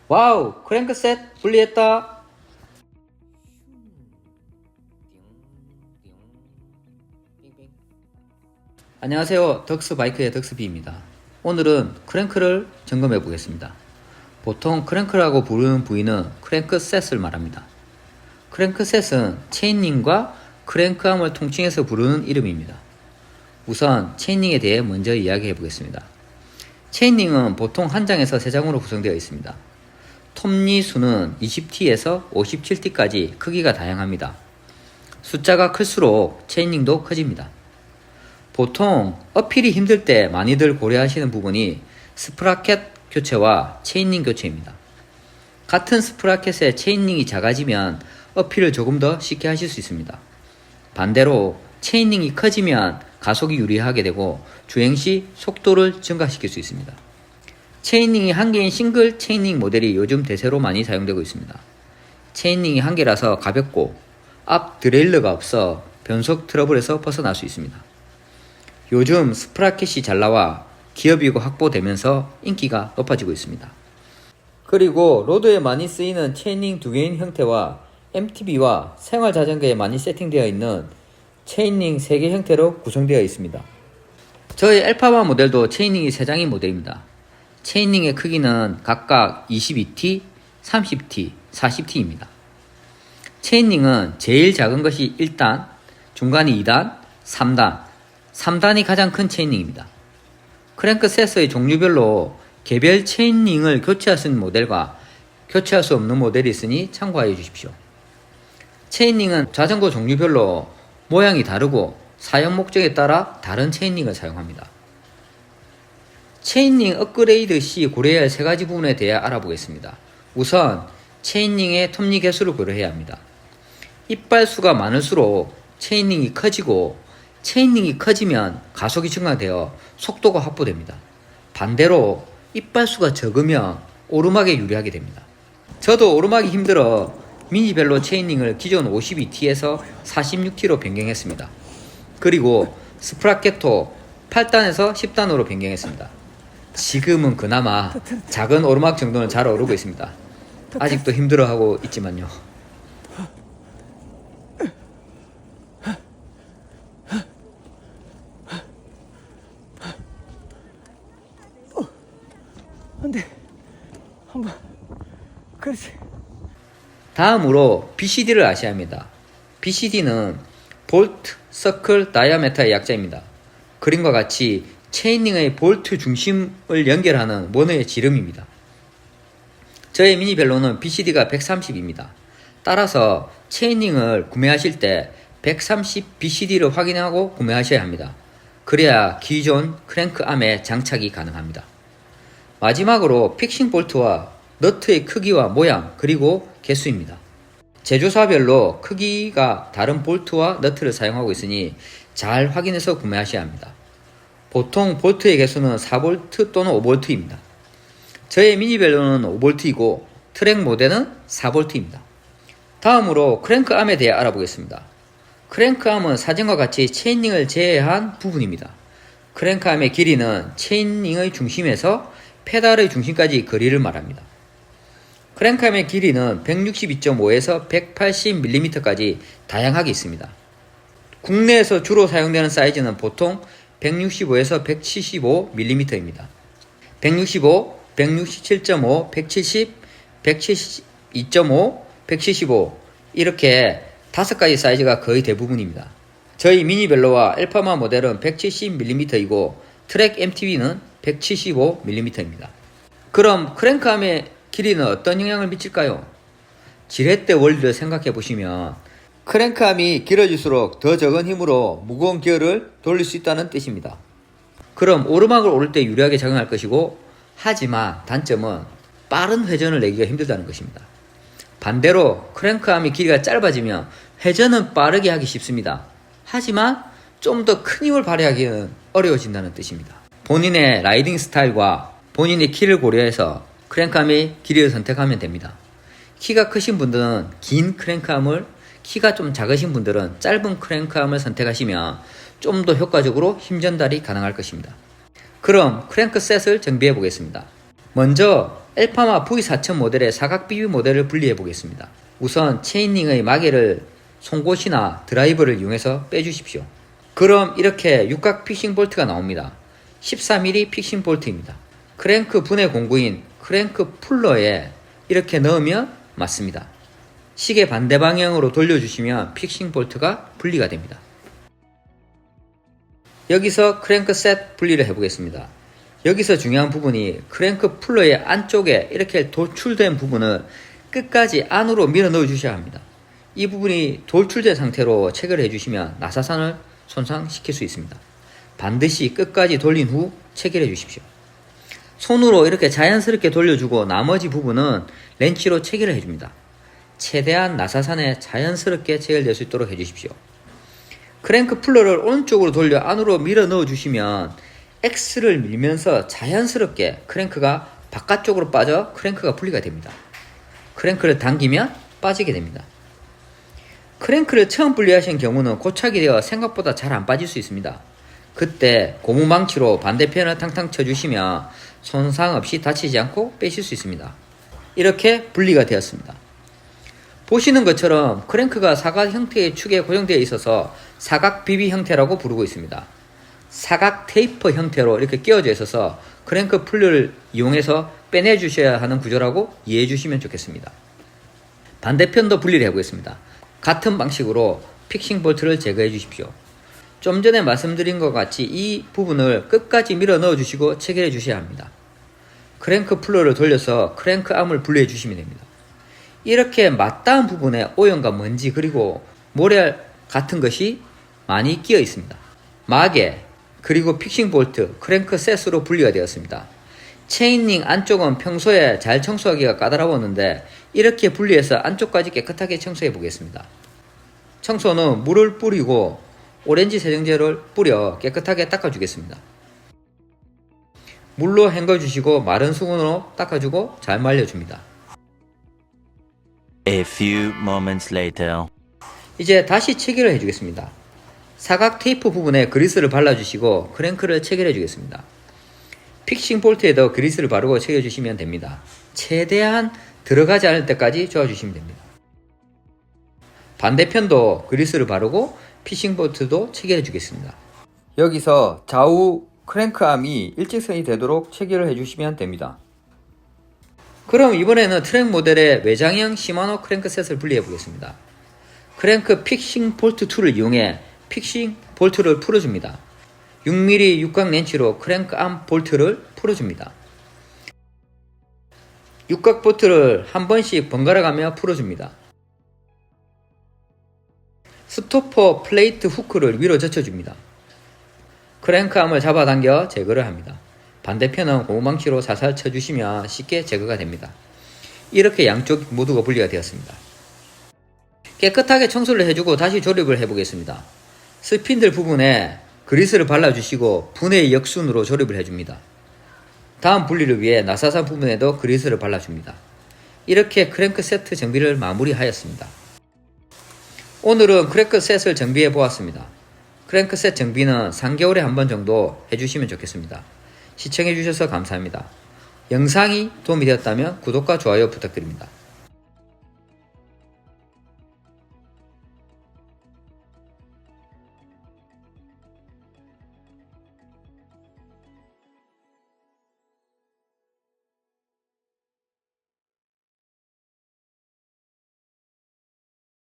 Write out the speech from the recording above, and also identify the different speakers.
Speaker 1: 와우! 크랭크셋 분리했다! 안녕하세요. 덕스바이크의 덕스비입니다. 오늘은 크랭크를 점검해 보겠습니다. 보통 크랭크라고 부르는 부위는 크랭크셋을 말합니다. 크랭크셋은 체인링과 크랭크암을 통칭해서 부르는 이름입니다. 우선 체인링에 대해 먼저 이야기해 보겠습니다. 체인링은 보통 한 장에서 3장으로 구성되어 있습니다. 톱니 수는 20T에서 57T까지 크기가 다양합니다. 숫자가 클수록 체인링도 커집니다. 보통 어필이 힘들 때 많이들 고려하시는 부분이 스프라켓 교체와 체인링 교체입니다. 같은 스프라켓의 체인링이 작아지면 어필을 조금 더 쉽게 하실 수 있습니다. 반대로 체인링이 커지면 가속이 유리하게 되고 주행 시 속도를 증가시킬 수 있습니다. 체인링이 한 개인 싱글 체인링 모델이 요즘 대세로 많이 사용되고 있습니다. 체인링이 한 개라서 가볍고 앞 드레일러가 없어 변속 트러블에서 벗어날 수 있습니다. 요즘 스프라켓이 잘 나와 기업이고 확보되면서 인기가 높아지고 있습니다. 그리고 로드에 많이 쓰이는 체인링 2개인 형태와 MTB와 생활자전거에 많이 세팅되어 있는 체인링 3개 형태로 구성되어 있습니다. 저희 알파바 모델도 체인링이 3장인 모델입니다. 체인링의 크기는 각각 22T, 30T, 40T입니다. 체인링은 제일 작은 것이 1단, 중간이 2단, 3단, 3단이 가장 큰 체인링입니다. 크랭크셋의 종류별로 개별 체인링을 교체할 수 있는 모델과 교체할 수 없는 모델이 있으니 참고하여 주십시오. 체인링은 자전거 종류별로 모양이 다르고 사용 목적에 따라 다른 체인링을 사용합니다. 체인링 업그레이드 시 고려해야 할 3가지 부분에 대해 알아보겠습니다. 우선 체인링의 톱니 개수를 고려해야 합니다. 이빨수가 많을수록 체인링이 커지고 체인링이 커지면 가속이 증가되어 속도가 확보됩니다. 반대로 이빨수가 적으면 오르막에 유리하게 됩니다. 저도 오르막이 힘들어 미니벨로 체인링을 기존 52T에서 46T로 변경했습니다. 그리고 스프라켓도 8단에서 10단으로 변경했습니다. 지금은 그나마 작은 오르막 정도는 잘 오르고 있습니다. 아직도 힘들어하고 있지만요.
Speaker 2: 안돼. 한번. 그렇지.
Speaker 1: 다음으로 BCD를 아셔야 합니다. BCD는 볼트 서클 다이아메터의 약자입니다. 그림과 같이 체인링의 볼트 중심을 연결하는 원의 지름입니다. 저의 미니벨로는 BCD가 130입니다. 따라서 체인링을 구매하실 때 130 BCD를 확인하고 구매하셔야 합니다. 그래야 기존 크랭크암에 장착이 가능합니다. 마지막으로 픽싱 볼트와 너트의 크기와 모양 그리고 개수입니다. 제조사별로 크기가 다른 볼트와 너트를 사용하고 있으니 잘 확인해서 구매하셔야 합니다. 보통 볼트의 개수는 4V 또는 5V입니다. 저의 미니벨로는 5V이고 트랙 모델은 4V입니다. 다음으로 크랭크암에 대해 알아보겠습니다. 크랭크암은 사진과 같이 체인링을 제외한 부분입니다. 크랭크암의 길이는 체인링의 중심에서 페달의 중심까지 거리를 말합니다. 크랭크암의 길이는 162.5에서 180mm까지 다양하게 있습니다. 국내에서 주로 사용되는 사이즈는 보통 165에서 175mm입니다. 165, 167.5, 170, 172.5, 175 이렇게 5가지 사이즈가 거의 대부분입니다. 저희 미니벨로와 알파마 모델은 170mm이고 트랙 MTB는 175mm입니다. 그럼 크랭크암의 길이는 어떤 영향을 미칠까요? 지렛대 원리를 생각해 보시면 크랭크암이 길어질수록 더 적은 힘으로 무거운 기어를 돌릴 수 있다는 뜻입니다. 그럼 오르막을 오를 때 유리하게 작용할 것이고, 하지만 단점은 빠른 회전을 내기가 힘들다는 것입니다. 반대로 크랭크암의 길이가 짧아지면 회전은 빠르게 하기 쉽습니다. 하지만 좀 더 큰 힘을 발휘하기는 어려워진다는 뜻입니다. 본인의 라이딩 스타일과 본인의 키를 고려해서 크랭크암의 길이를 선택하면 됩니다. 키가 크신 분들은 긴 크랭크암을, 키가 좀 작으신 분들은 짧은 크랭크암을 선택하시면 좀 더 효과적으로 힘 전달이 가능할 것입니다. 그럼 크랭크셋을 정비해 보겠습니다. 먼저 엘파마 V4000 모델의 사각 비비 모델을 분리해 보겠습니다. 우선 체인링의 마개를 송곳이나 드라이버를 이용해서 빼주십시오. 그럼 이렇게 육각 픽싱 볼트가 나옵니다. 14mm 픽싱 볼트입니다. 크랭크 분해 공구인 크랭크 풀러에 이렇게 넣으면 맞습니다. 시계 반대 방향으로 돌려주시면 픽싱 볼트가 분리가 됩니다. 여기서 크랭크 셋 분리를 해보겠습니다. 여기서 중요한 부분이 크랭크 풀러의 안쪽에 이렇게 돌출된 부분을 끝까지 안으로 밀어 넣어 주셔야 합니다. 이 부분이 돌출된 상태로 체결해 주시면 나사산을 손상시킬 수 있습니다. 반드시 끝까지 돌린 후 체결해 주십시오. 손으로 이렇게 자연스럽게 돌려주고 나머지 부분은 렌치로 체결을 해줍니다. 최대한 나사산에 자연스럽게 체결될 수 있도록 해주십시오. 크랭크 풀러를 오른쪽으로 돌려 안으로 밀어 넣어 주시면 X를 밀면서 자연스럽게 크랭크가 바깥쪽으로 빠져 크랭크가 분리가 됩니다. 크랭크를 당기면 빠지게 됩니다. 크랭크를 처음 분리하신 경우는 고착이 되어 생각보다 잘 안 빠질 수 있습니다. 그때 고무망치로 반대편을 탕탕 쳐주시면 손상 없이 다치지 않고 빼실 수 있습니다. 이렇게 분리가 되었습니다. 보시는 것처럼 크랭크가 사각 형태의 축에 고정되어 있어서 사각 비비 형태라고 부르고 있습니다. 사각 테이프 형태로 이렇게 끼워져 있어서 크랭크 풀러를 이용해서 빼내 주셔야 하는 구조라고 이해해 주시면 좋겠습니다. 반대편도 분리를 해보겠습니다. 같은 방식으로 픽싱 볼트를 제거해 주십시오. 좀 전에 말씀드린 것 같이 이 부분을 끝까지 밀어 넣어 주시고 체결해 주셔야 합니다. 크랭크 풀러를 돌려서 크랭크 암을 분리해 주시면 됩니다. 이렇게 맞닿은 부분에 오염과 먼지 그리고 모래 같은 것이 많이 끼어 있습니다. 마개 그리고 픽싱 볼트, 크랭크 셋으로 분리가 되었습니다. 체인링 안쪽은 평소에 잘 청소하기가 까다로웠는데 이렇게 분리해서 안쪽까지 깨끗하게 청소해 보겠습니다. 청소는 물을 뿌리고 오렌지 세정제를 뿌려 깨끗하게 닦아주겠습니다. 물로 헹궈주시고 마른 수건으로 닦아주고 잘 말려줍니다.
Speaker 3: A few moments later.
Speaker 1: 이제 다시 체결을 해주겠습니다. 사각 테이프 부분에 그리스를 발라주시고 크랭크를 체결해 주겠습니다. 픽싱 볼트에도 그리스를 바르고 체결해주시면 됩니다. 최대한 들어가지 않을 때까지 저어주시면 됩니다. 반대편도 그리스를 바르고 픽싱 볼트도 체결해 주겠습니다. 여기서 좌우 크랭크암이 일직선이 되도록 체결을 해주시면 됩니다. 그럼 이번에는 트랙 모델의 외장형 시마노 크랭크 셋을 분리해 보겠습니다. 크랭크 픽싱 볼트 툴을 이용해 픽싱 볼트를 풀어줍니다. 6mm 육각 렌치로 크랭크 암 볼트를 풀어줍니다. 육각 볼트를 한 번씩 번갈아 가며 풀어줍니다. 스토퍼 플레이트 후크를 위로 젖혀줍니다. 크랭크암을 잡아당겨 제거를 합니다. 반대편은 고무망치로 살살 쳐주시면 쉽게 제거가 됩니다. 이렇게 양쪽 모두가 분리가 되었습니다. 깨끗하게 청소를 해주고 다시 조립을 해보겠습니다. 스핀들 부분에 그리스를 발라주시고 분해 역순으로 조립을 해줍니다. 다음 분리를 위해 나사산 부분에도 그리스를 발라줍니다. 이렇게 크랭크 세트 정비를 마무리하였습니다. 오늘은 크랭크 셋을 정비해 보았습니다. 크랭크 셋 정비는 3개월에 한 번 정도 해주시면 좋겠습니다. 시청해 주셔서 감사합니다. 영상이 도움이 되었다면 구독과 좋아요 부탁드립니다.